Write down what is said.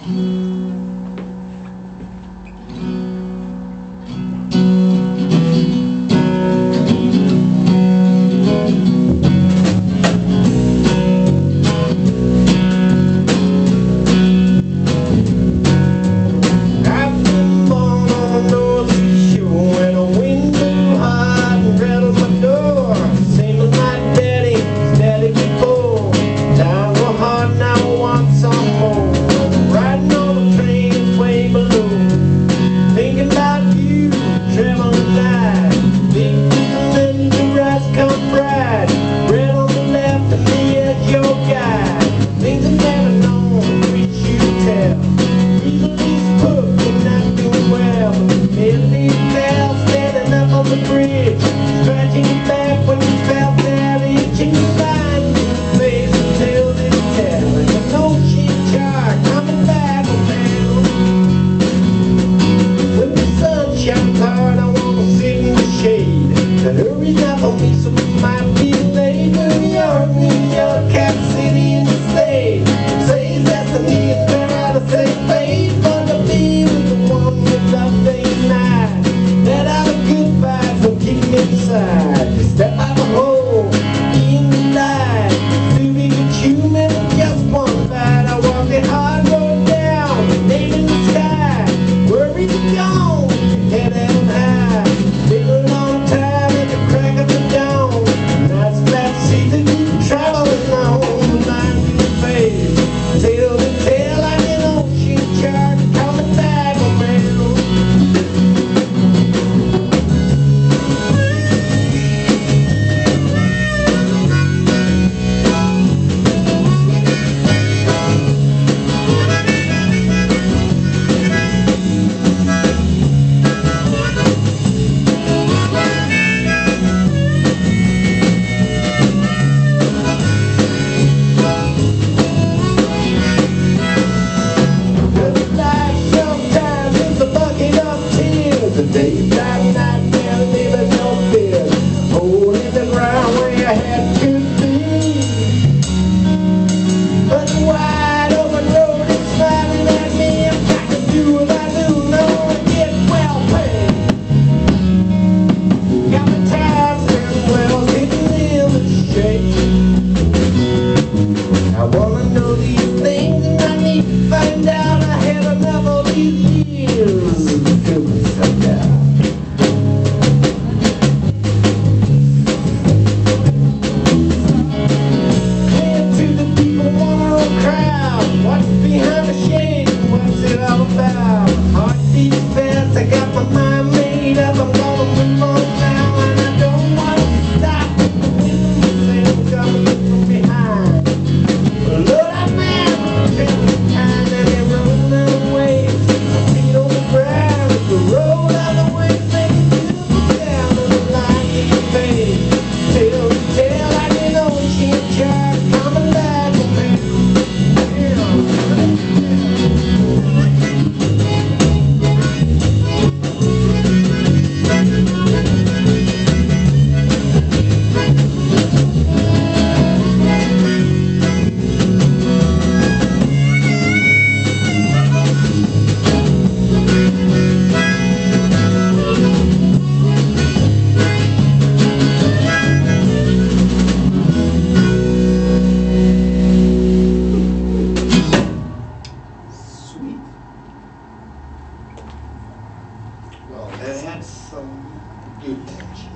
Hurry up on me so we might be late. New York, Cap City in the state. Says destiny is bad, I say fate. But to be with the one with love day and night. Let out a good vibe, don't keep me inside. Just step out the hole, in the light. To be a human with just one bite. I walk the hard road down, name in the sky. Worry be gone, head held high. Been a long time. Day, night, man, leaving no fear. Holding the ground where you had to be. But the wide open road is smiling at me. I'm trying to do what I do, know I get well paid. Got my times and wells hidden in the shade. I wanna know these things and I need to find out. I had enough of these years to feel myself down. Heartbeat fast, I got my mind made up. I'm gonna move on now, and I don't wanna stop. The wind coming from behind. Lord, I'm mad, feeling kind, and they're rolling away. Feet on the ground, the road out of the way, making beautiful down on the line in the face. Tail to tail, like an ocean shark, coming back on me. Well, that had some good tension.